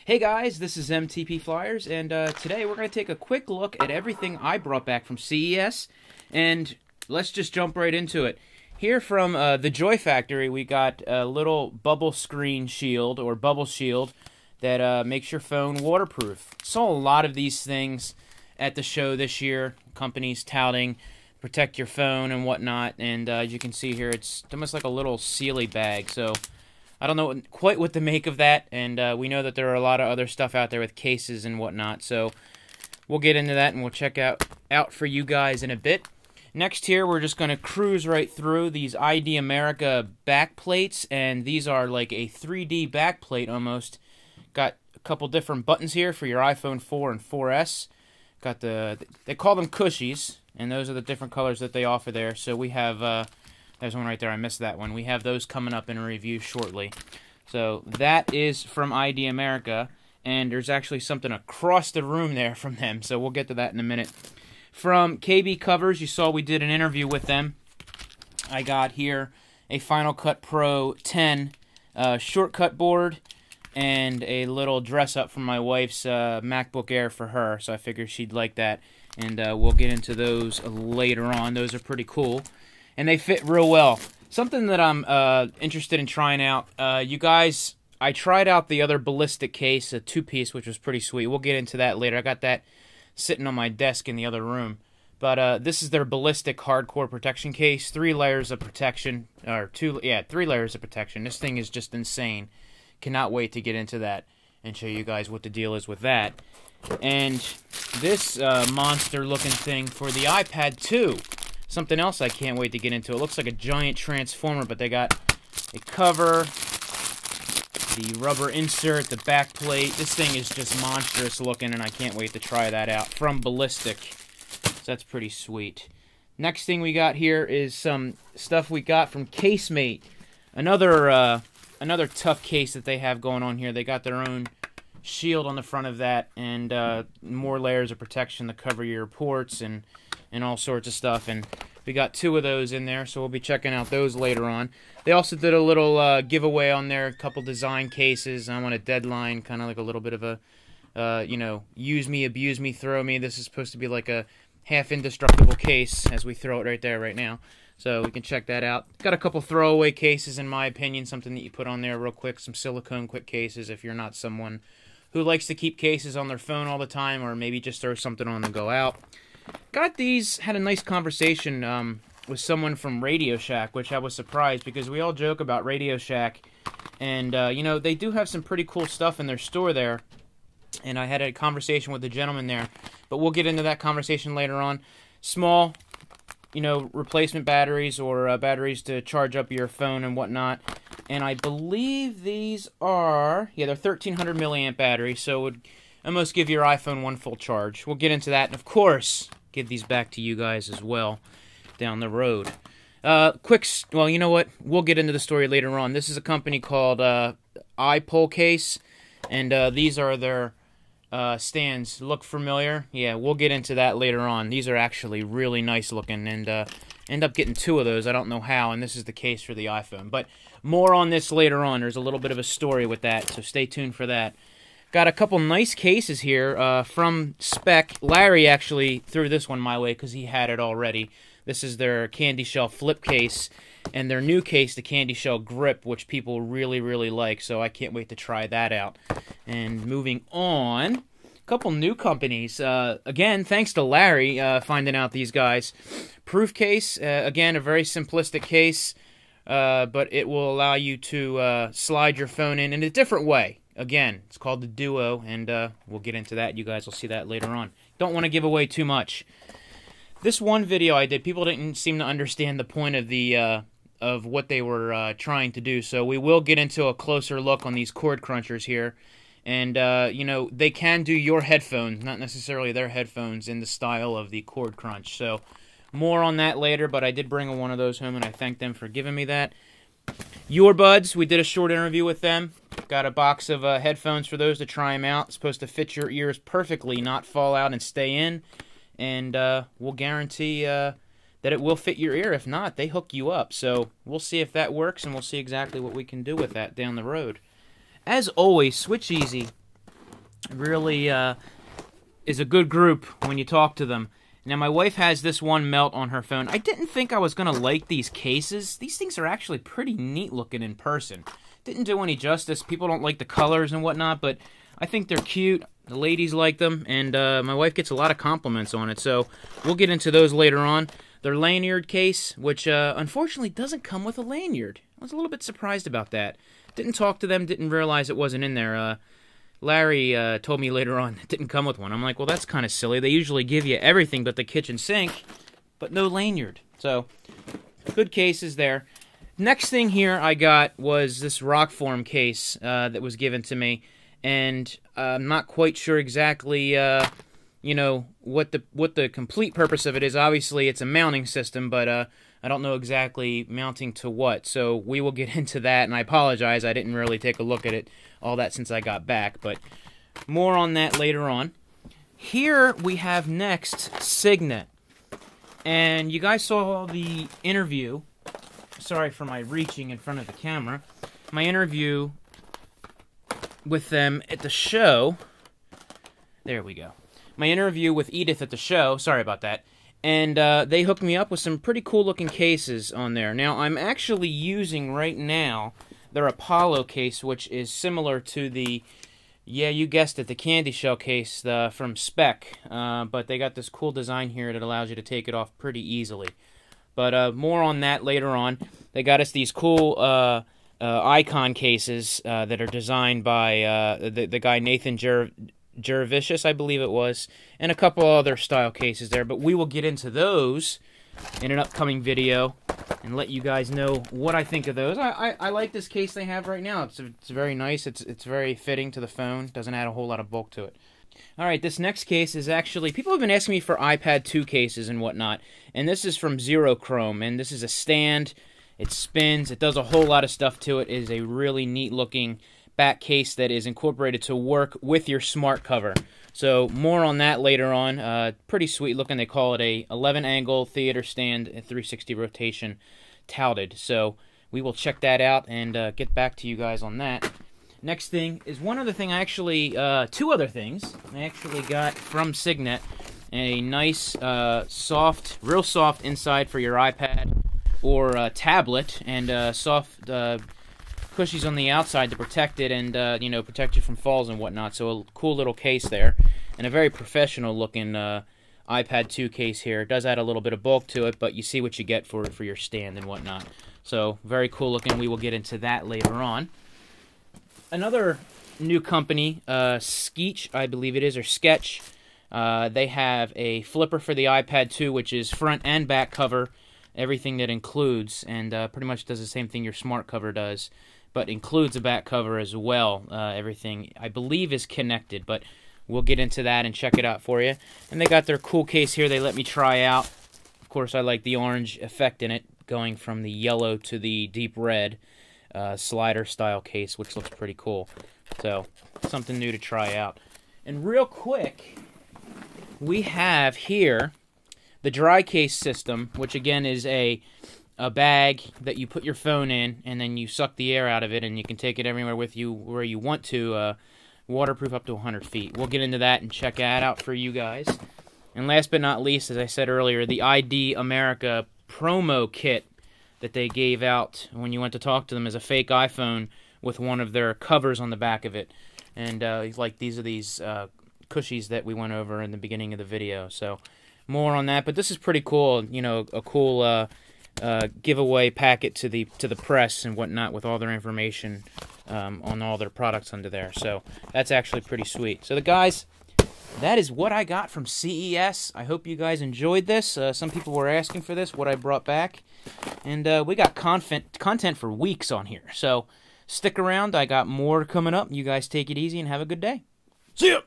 Hey guys, this is MTP Flyers, and today we're going to take a quick look at everything I brought back from CES, and let's just jump right into it. Here from the Joy Factory, we got a little bubble screen shield, or bubble shield, that makes your phone waterproof. Saw a lot of these things at the show this year, companies touting protect your phone and whatnot, and as you can see here, it's almost like a little Sealy bag, so I don't know quite what to make of that, and we know that there are a lot of other stuff out there with cases and whatnot, so we'll get into that and we'll check out for you guys in a bit. Next here, we're just going to cruise right through these ID America back plates, and these are like a 3D back plate almost. Got a couple different buttons here for your iPhone 4 and 4S. Got they call them cushies, and those are the different colors that they offer there. So we have there's one right there. I missed that one. We have those coming up in a review shortly. So that is from ID America, and there's actually something across the room there from them, so we'll get to that in a minute. From KB Covers, you saw we did an interview with them. I got here a Final Cut Pro 10 shortcut board and a little dress-up from my wife's MacBook Air for her, so I figured she'd like that, and we'll get into those later on. Those are pretty cool. And they fit real well. Something that I'm interested in trying out. You guys, I tried out the other ballistic case, a two-piece, which was pretty sweet. We'll get into that later. I got that sitting on my desk in the other room. But this is their ballistic hardcore protection case. 3 layers of protection. Or 3 layers of protection. This thing is just insane. Cannot wait to get into that and show you guys what the deal is with that. And this monster-looking thing for the iPad 2. Something else I can't wait to get into. It looks like a giant transformer, but they got a cover, the rubber insert, the back plate. This thing is just monstrous looking, and I can't wait to try that out. From Ballistic. So that's pretty sweet. Next thing we got here is some stuff we got from Casemate. Another tough case that they have going on here. They got their own shield on the front of that, and more layers of protection to cover your ports and all sorts of stuff, and we got 2 of those in there, so we'll be checking out those later on. They also did a little giveaway on there, a couple design cases. I'm on a deadline, kind of like a little bit of a, use me, abuse me, throw me. This is supposed to be like a half-indestructible case, as we throw it right there right now, so we can check that out. Got a couple throwaway cases, in my opinion, something that you put on there real quick, some silicone quick cases if you're not someone who likes to keep cases on their phone all the time, or maybe just throw something on and go out. Got these, had a nice conversation with someone from Radio Shack, which I was surprised because we all joke about Radio Shack, and they do have some pretty cool stuff in their store there, and I had a conversation with the gentleman there, but we'll get into that conversation later on. Small, replacement batteries or batteries to charge up your phone and whatnot, and I believe these are, they're 1300 milliamp batteries, so it would almost give your iPhone 1 full charge. We'll get into that, and of course, give these back to you guys as well down the road. Well, you know what? We'll get into the story later on. This is a company called iPole Case, and these are their stands. Look familiar? Yeah, we'll get into that later on. These are actually really nice looking, and end up getting 2 of those. I don't know how, and this is the case for the iPhone. But more on this later on. There's a little bit of a story with that, so stay tuned for that. Got a couple nice cases here from Spec. Larry actually threw this one my way because he had it already. This is their Candy Shell Flip case, and their new case, the Candy Shell Grip, which people really, really like, so I can't wait to try that out. And moving on, a couple new companies. Again, thanks to Larry finding out these guys. Proof case, again, a very simplistic case, but it will allow you to slide your phone in a different way. Again, it's called the Duo, and we'll get into that. You guys will see that later on. Don't want to give away too much. This one video I did, people didn't seem to understand the point of the of what they were trying to do, so we will get into a closer look on these cord crunchers here. And, they can do your headphones, not necessarily their headphones, in the style of the cord crunch. So, more on that later, but I did bring one of those home, and I thank them for giving me that. Earbuds, we did a short interview with them. Got a box of headphones for those to try them out. It's supposed to fit your ears perfectly, not fall out and stay in. And we'll guarantee that it will fit your ear. If not, they hook you up. So we'll see if that works, and we'll see exactly what we can do with that down the road. As always, switch easy. Really is a good group when you talk to them. Now, my wife has this one melt on her phone. I didn't think I was going to like these cases. These things are actually pretty neat looking in person. Didn't do any justice. People don't like the colors and whatnot, but I think they're cute. The ladies like them, and my wife gets a lot of compliments on it, so we'll get into those later on. Their lanyard case, which unfortunately doesn't come with a lanyard. I was a little bit surprised about that. Didn't talk to them, didn't realize it wasn't in there. Larry told me later on it didn't come with one. I'm like, well, that's kind of silly. They usually give you everything but the kitchen sink, but no lanyard. So, good cases there. Next thing here I got was this Rockform case that was given to me, and I'm not quite sure exactly, you know, what the complete purpose of it is. Obviously, it's a mounting system, but I don't know exactly mounting to what. So we will get into that, and I apologize. I didn't really take a look at it, all that since I got back, but more on that later on. Here we have next Signet, and you guys saw the interview. Sorry for my reaching in front of the camera. My interview with them at the show. There we go. My interview with Edith at the show. Sorry about that. And they hooked me up with some pretty cool looking cases on there. Now, I'm actually using right now their Apollo case, which is similar to the, yeah, you guessed it, the candy shell case from Spec. But they got this cool design here that allows you to take it off pretty easily. But more on that later on. They got us these cool icon cases that are designed by the guy Nathan Jervicius, I believe it was, and a couple other style cases there, but we will get into those in an upcoming video and let you guys know what I think of those. I like this case they have right now. It's very nice. It's very fitting to the phone. Doesn't add a whole lot of bulk to it. Alright, this next case is actually, people have been asking me for iPad 2 cases and whatnot, and this is from Zero Chrome, and this is a stand. It spins. It does a whole lot of stuff to it. It is a really neat looking back case that is incorporated to work with your smart cover. So more on that later on. Pretty sweet looking. They call it a 11 angle theater stand, 360 rotation touted. So we will check that out and get back to you guys on that. Next thing is one other thing. I actually two other things I actually got from Signet. A nice soft, real soft inside for your iPad or tablet, and soft cushies on the outside to protect it and, you know, protect you from falls and whatnot. So a cool little case there, and a very professional looking iPad 2 case here. It does add a little bit of bulk to it, but you see what you get for your stand and whatnot. So very cool looking. We will get into that later on. Another new company, Skeech, I believe it is, or Sketch. They have a flipper for the iPad 2, which is front and back cover, everything that includes, and pretty much does the same thing your smart cover does, but includes a back cover as well. Everything, I believe, is connected, but we'll get into that and check it out for you. And they got their cool case here they let me try out. Of course, I like the orange effect in it, going from the yellow to the deep red slider style case, which looks pretty cool. So, something new to try out. And real quick, we have here the dry case system, which again is a bag that you put your phone in, and then you suck the air out of it, and you can take it everywhere with you where you want to, waterproof up to 100 feet. We'll get into that and check that out for you guys. And last but not least, as I said earlier, the ID America promo kit that they gave out when you went to talk to them as a fake iPhone with one of their covers on the back of it. And like these are these cushies that we went over in the beginning of the video. So more on that, but this is pretty cool. You know, a cool giveaway packet to the press and whatnot with all their information on all their products under there. So that's actually pretty sweet. So the guys, that is what I got from CES. I hope you guys enjoyed this. Some people were asking for this, what I brought back. And we got content for weeks on here. So stick around. I got more coming up. You guys take it easy and have a good day. See ya!